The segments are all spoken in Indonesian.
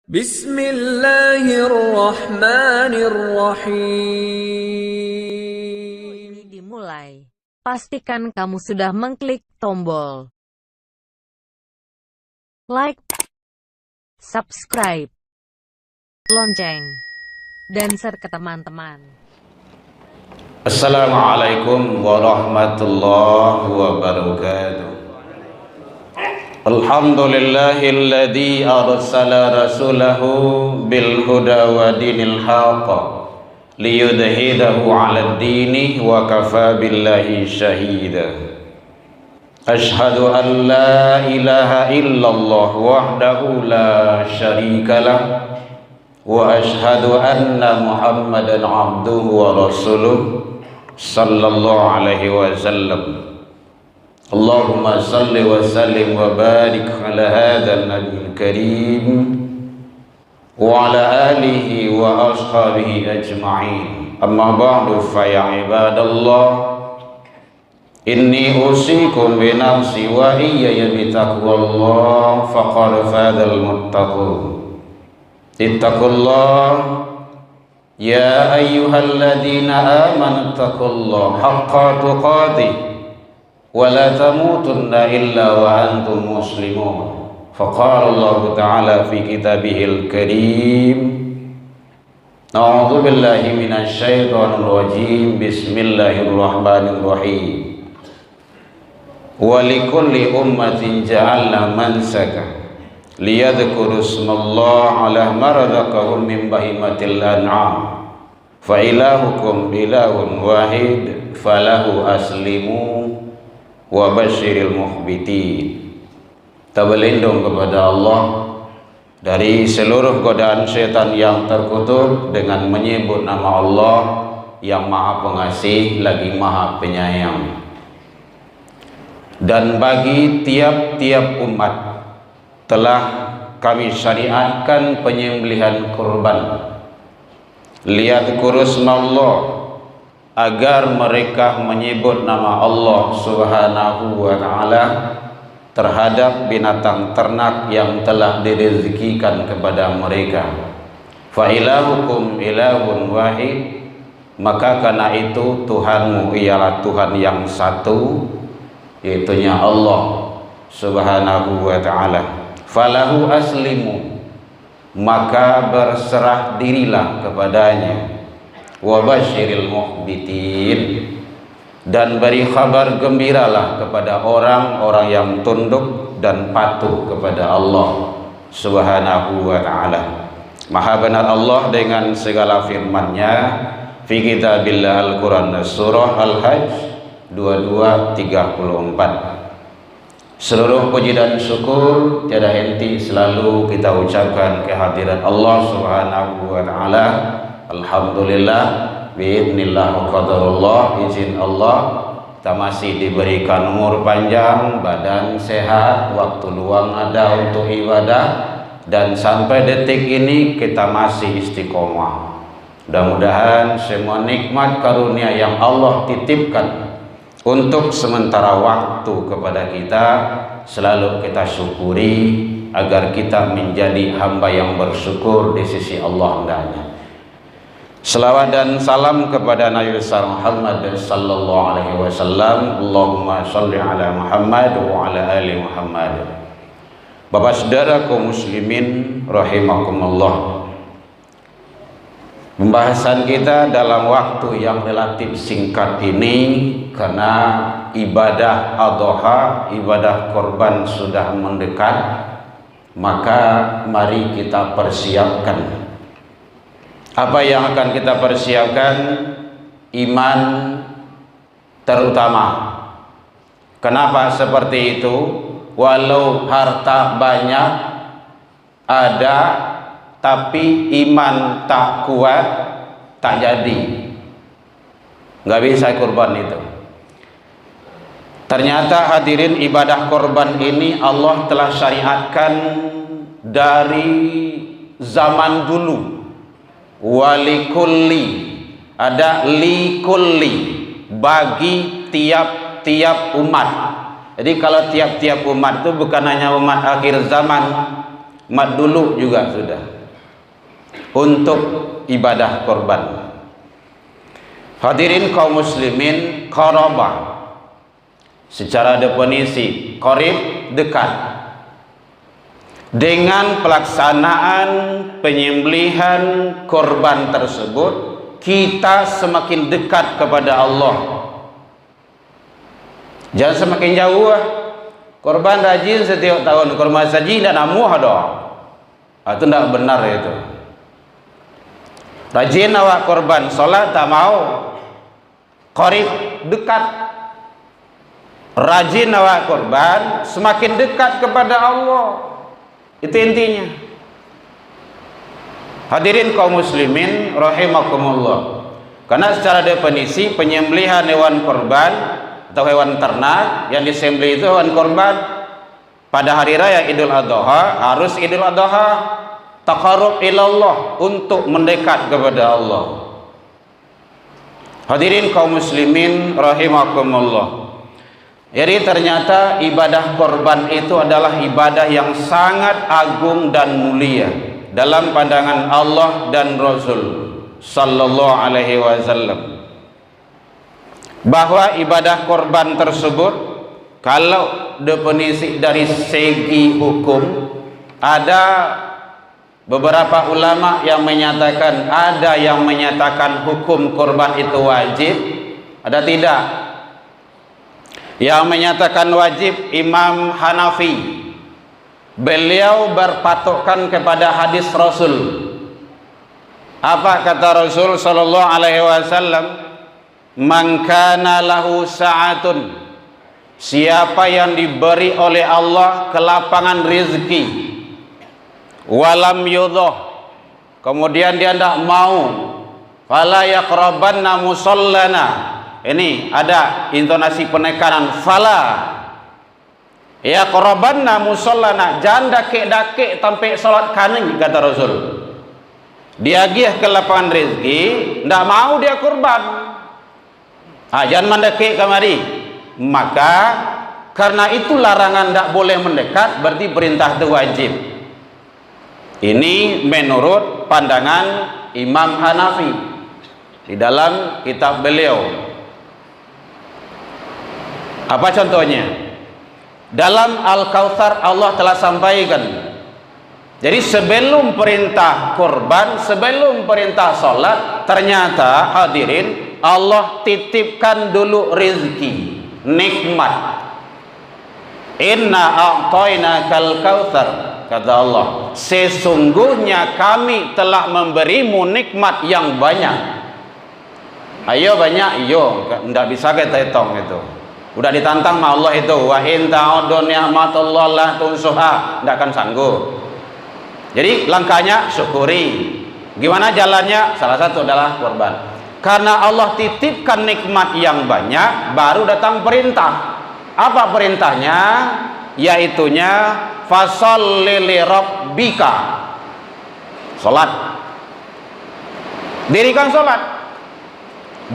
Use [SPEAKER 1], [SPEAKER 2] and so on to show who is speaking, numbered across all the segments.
[SPEAKER 1] Bismillahirrahmanirrahim.
[SPEAKER 2] Dimulai. Pastikan kamu sudah mengklik tombol like, subscribe, lonceng, dan share ke teman-teman.
[SPEAKER 3] Assalamualaikum warahmatullahi wabarakatuh. Alhamdulillahilladzi arsala rasulahu bil huda wa dinil haqq liyudhidahu 'alad dini wa kafa billahi shahida. Ashhadu an la ilaha illallah wahdahu la syarikalah wa ashhadu anna Muhammadan 'abduhu wa rasuluh sallallahu alaihi wasallam. Allahumma salli wa sallim wa barik ala hadzal nabiyil karim wa ala alihi wa ashabihi ajma'in. Amma ba'du fa ya ibadallah, inni usikum bi nafsi wa iyaya bi taqwallah faqad fadzal muttaqun. Ittaqullah ya ayyuhalladzina amanu taqullaha haqqa tuqatih wa la tamutunna illa wa antum muslimun. Faqala Allah Ta'ala fi kitabihil karim, a'udzu billahi minasy syaithanir rajim, bismillahirrahmanirrahim. Wa likulli ummatin ja'alna mansaka liyadhkuru ismallaha 'ala ma razaqahum min bahimatil an'am fa ilahukum ilahun wahid falahu aslimu wa basyiril mukhbitin. Kita berlindung kepada Allah dari seluruh godaan setan yang terkutuk dengan menyebut nama Allah yang Maha Pengasih lagi Maha Penyayang. Dan bagi tiap-tiap umat telah kami syariatkan penyembelihan kurban liyadhkuru ismallah, agar mereka menyebut nama Allah Subhanahu wa Ta'ala terhadap binatang ternak yang telah direzekikan kepada mereka. Fa ilahukum ilahun wahid, maka karena itu Tuhanmu ialah Tuhan yang satu, yaitunya Allah Subhanahu wa Ta'ala. Falahu aslimu, maka berserah dirilah kepadanya. Wa basyiril mukhbitin, dan beri kabar gembiralah kepada orang-orang yang tunduk dan patuh kepada Allah Subhanahu wa Ta'ala. Maha benar Allah dengan segala firman-Nya fi kitabillah Al-Quran, surah Al-Hajj 22:34. Seluruh puji dan syukur tiada henti selalu kita ucapkan kehadiran Allah Subhanahu wa Ta'ala. Alhamdulillah, biidznillah wa qadarullah, izin Allah kita masih diberikan umur panjang, badan sehat, waktu luang ada untuk ibadah, dan sampai detik ini kita masih istiqomah. Mudah-mudahan semua nikmat karunia yang Allah titipkan untuk sementara waktu kepada kita selalu kita syukuri, agar kita menjadi hamba yang bersyukur di sisi Allah hendaknya. Selawat dan salam kepada Nabi besar Muhammad sallallahu alaihi wasallam. Allahumma shalli ala Muhammad wa ala ali Muhammad. Bapak saudara kaum muslimin rahimakumullah, pembahasan kita dalam waktu yang relatif singkat ini, karena ibadah Adha, ibadah korban sudah mendekat, maka mari kita persiapkan. Apa yang akan kita persiapkan? Iman terutama. Kenapa seperti itu? Walau harta banyak ada, tapi iman tak kuat, tak jadi, nggak bisa kurban itu. Ternyata hadirin, ibadah korban ini Allah telah syariatkan dari zaman dulu. Walikulli, ada likulli, bagi tiap-tiap umat. Jadi kalau tiap-tiap umat itu bukan hanya umat akhir zaman, mat dulu juga sudah untuk ibadah korban. Hadirin kaum muslimin, qarabah secara definisi qarib, dekat. Dengan pelaksanaan penyembelihan korban tersebut, kita semakin dekat kepada Allah. Jangan semakin jauh. Korban rajin setiap tahun korban saji dan amuh ada. Itu tidak benar itu. Rajin awak korban solat tak mau. Qarib, dekat. Rajin awak korban semakin dekat kepada Allah. Itu intinya. Hadirin kaum muslimin rahimakumullah. Karena secara definisi penyembelihan hewan korban atau hewan ternak yang disembelih itu hewan korban pada hari raya Idul Adha, harus Idul Adha taqarrub ilallah, untuk mendekat kepada Allah. Hadirin kaum muslimin rahimakumullah. Jadi ternyata ibadah korban itu adalah ibadah yang sangat agung dan mulia dalam pandangan Allah dan Rasul sallallahu alaihi wasallam. Bahwa ibadah korban tersebut, kalau definisi dari segi hukum, ada beberapa ulama yang menyatakan, ada yang menyatakan hukum korban itu wajib, ada tidak. Yang menyatakan wajib Imam Hanafi. Beliau berpatokkan kepada hadis Rasul. Apa kata Rasul sallallahu alaihi wasallam? Man kana lahu sa'atun, siapa yang diberi oleh Allah kelapangan rezeki, walam yudhah, kemudian dia tidak mau, fala yaqrabanna musallana. Ini ada intonasi penekanan, fala yaqrabanna musallana, jangan dakik-dakik sampai salat kaning, kata Rasul. Dia gih ke lapangan rezeki, tidak mau dia kurban. Jangan mendekik kemari. Maka karena itu larangan tidak boleh mendekat, berarti perintah itu wajib. Ini menurut pandangan Imam Hanafi di dalam kitab beliau. Apa contohnya? Dalam Al-Kautsar Allah telah sampaikan. Jadi sebelum perintah korban, sebelum perintah sholat, ternyata hadirin Allah titipkan dulu rezeki, nikmat. Inna a'tainakal kautsar, kata Allah, sesungguhnya kami telah memberimu nikmat yang banyak. Ayo banyak, iyo, tidak bisa kita hitung itu. Udah ditantang sama Allah itu, wa in ta'uddu ni'matallahi la tunsuha, tidak akan sanggup. Jadi langkahnya syukuri. Gimana jalannya? Salah satu adalah korban. Karena Allah titipkan nikmat yang banyak, baru datang perintah. Apa perintahnya? Yaitunya fasholli li rabbika, salat. Dirikan salat.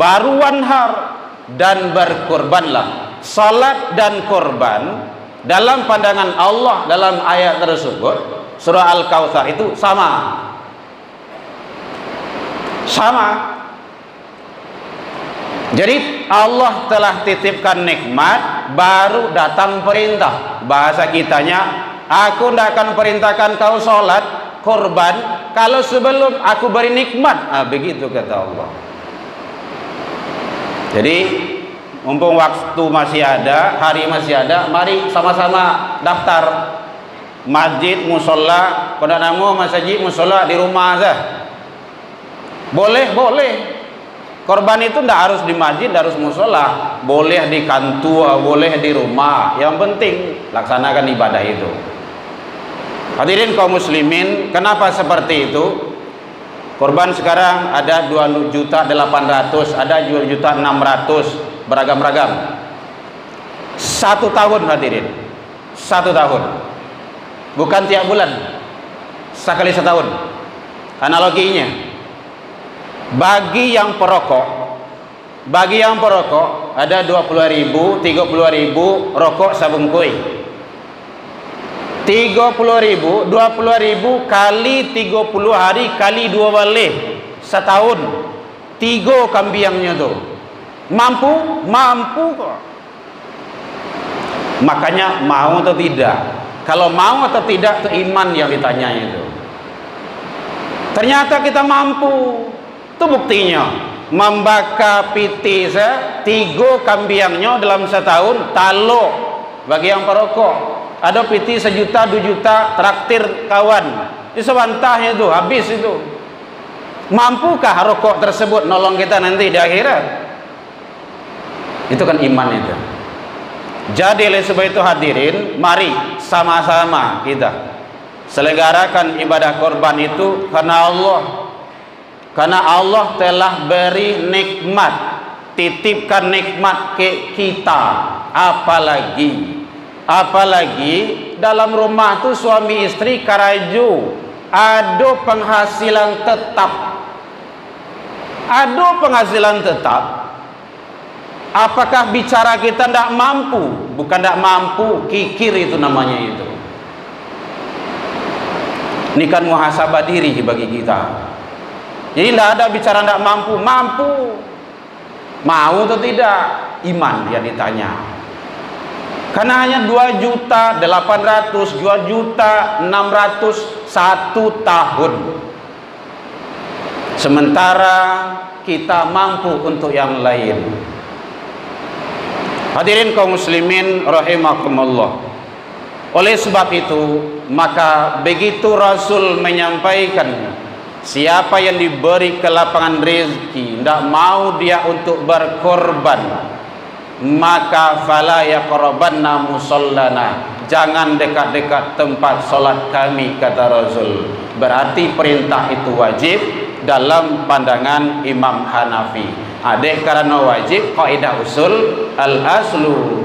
[SPEAKER 3] Baru wanhar, dan berkorbanlah. Salat dan korban dalam pandangan Allah dalam ayat tersebut surah Al-Kautsar itu sama. Jadi Allah telah titipkan nikmat, baru datang perintah. Bahasa kitanya, aku tidak akan perintahkan kau sholat korban kalau sebelum aku beri nikmat. Begitu kata Allah. Jadi mumpung waktu masih ada, hari masih ada, mari sama-sama daftar masjid, musola, pada nama masjid, musola di rumah saja. Boleh. Korban itu tidak harus di masjid, tidak harus musola. Boleh di kantor, boleh di rumah. Yang penting laksanakan ibadah itu. Hadirin kaum muslimin, kenapa seperti itu? Korban sekarang ada 2.800.000, ada 2.600.000, beragam-ragam. 1 tahun hadirin, 1 tahun, bukan tiap bulan, sekali setahun. Analoginya, bagi yang perokok ada 20.000, 30.000 rokok sabung koi. 30.000, 20.000 kali 30 hari kali 2 balik setahun. 3 kambiangnya tuh. Mampu? Mampu kok. Makanya mau atau tidak? Kalau mau atau tidak itu iman yang ditanya itu. Ternyata kita mampu. Itu buktinya. Membaka piti 3 kambiangnya dalam setahun taluk bagi yang perokok. Ada piti 1 juta 2 juta traktir kawan. Itu sebantahnya itu habis itu. Mampukah rokok tersebut nolong kita nanti di akhirat? Itu kan iman itu. Jadi oleh sebab itu hadirin, mari sama-sama kita selenggarakan ibadah korban itu karena Allah. Karena Allah telah beri nikmat, titipkan nikmat ke kita. Apalagi dalam rumah tuh suami istri karaju ada penghasilan tetap. Ada penghasilan tetap. Apakah bicara kita tidak mampu? Bukan tidak mampu, kikir itu namanya itu. Ini kan muhasabah diri bagi kita. Jadi tidak ada bicara tidak mampu. Mampu. Mau atau tidak? Iman yang ditanya. Karena hanya 2.800.000, 2.600.000 1 tahun. Sementara kita mampu untuk yang lain. Hadirin kaum muslimin rahimakumullah. Oleh sebab itu, maka begitu Rasul menyampaikan siapa yang diberi kelapangan rezeki tidak mau dia untuk berkorban, maka fala yaqrabanna musallana, jangan dekat-dekat tempat solat kami, kata Rasul. Berarti perintah itu wajib dalam pandangan Imam Hanafi. Adek karena wajib, kaidah usul al aslu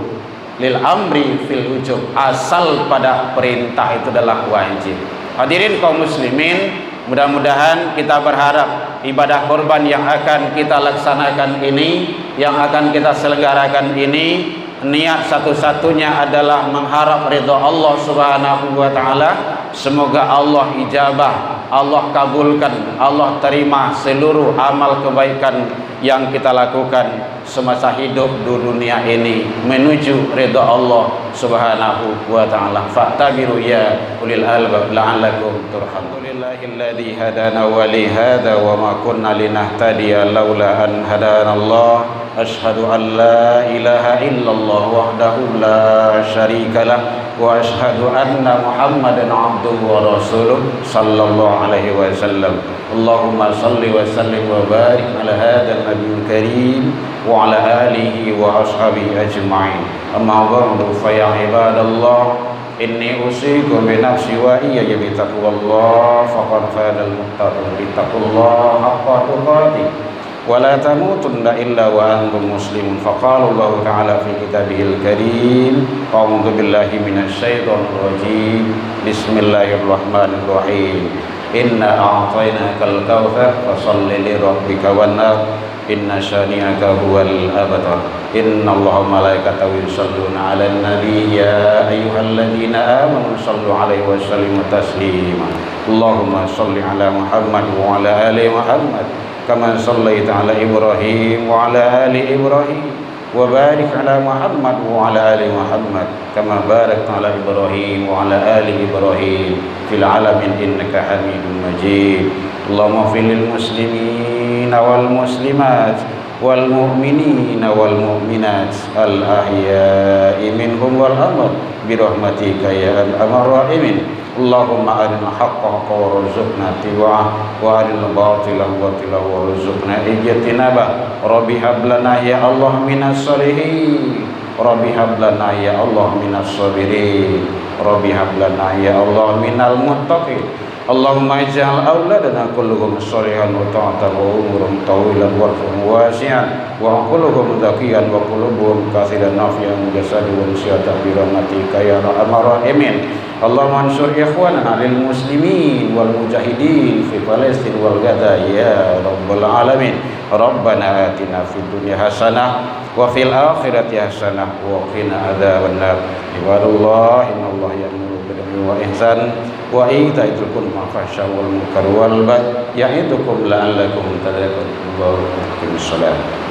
[SPEAKER 3] lil amri fil wujub, asal pada perintah itu adalah wajib. Hadirin kaum muslimin, mudah-mudahan kita berharap ibadah korban yang akan kita laksanakan ini, yang akan kita selenggarakan ini, niat satu-satunya adalah mengharap ridha Allah Subhanahu wa taala. Semoga Allah ijabah, Allah kabulkan, Allah terima seluruh amal kebaikan yang kita lakukan semasa hidup di dunia ini menuju ridha Allah Subhanahu wa taala. Fa'tabiru ya ulil albab la'allakum turhamun. Alhamdulillahilladzi hadana wa li hadza wa ma kunna linahtadiya laula an hadana Allah. Ashhadu an la ilaha illallah wahdahu la syarika lah wa ashhadu anna Muhammadan abduhu wa rasuluh sallallahu alaihi wasallam. Allahumma salli wa sallim wa barik ala hadzal nabiyil karim wa ala alihi wa ashabihi ajma'in. Amma ba'du fa ya ibadallah, inni usikum bi nafsi wa iyaya bi taqwallah faqad fadal muttaqun bi taqwallah haqqa tuqatih wa la tamutunna illa wa antum muslimun. Faqala Allah ta'ala fi kitabihil karim, a'udzu billahi minasy syaithanir rajim, bismillahirrahmanirrahim, inna a'tainakal kautsar fasholli li rabbika wanhar, inna syani'aka huwal abtar, inna Allaha malaikatahu yusholluna 'alan nabi ya ayyuhalladzina amanu shollu 'alaihi wa sallimu taslima. Allahumma sholli 'ala Muhammad wa 'ala ali Muhammad kama shallaita 'ala Ibrahim wa 'ala ali Ibrahim wa barik 'ala Muhammad wa 'ala ali Muhammad kama barakta 'ala Ibrahim wa 'ala ali Ibrahim fil 'alamin innaka Hamidum Majid. Allahumma fil lil muslimina wal muslimat wal mu'minina wal mu'minat al ahya'i minhum wal amwat bi rahmatika ya arhamar rahimin. Allahumma arina haqqa haqqa warzuqna tiba'ah wa arina batila batila warzuqna ijtinabah. Rabbi hab lana ya Allah minas solihin, Rabbi hab lana ya Allah minas sabirin, Rabbi hab lana ya Allah minal muttaqin. Allahumma ij'al auladana kulluhum sholihan wa ta'atan wa umurum tawilan wa wasi'an wa kulluhum zakiyan wa kulluhum katsiran nafi'an jasadu wa syatan bi rahmatika ya arhamar rahimin. Allahumma ansur ikhwanana lil muslimin wal mujahidin fi Palestin wal Gaza ya rabbal alamin. Rabbana atina fid dunya hasanah wa fil akhirati hasanah wa qina adzabannar. Ibadallah innallaha ya'muru bil 'adli wa ihsan wa ita'idzil qurba fahsya wal munkar wal baghy ya'idukum la'allakum tadhakkarun. Allahu akbar.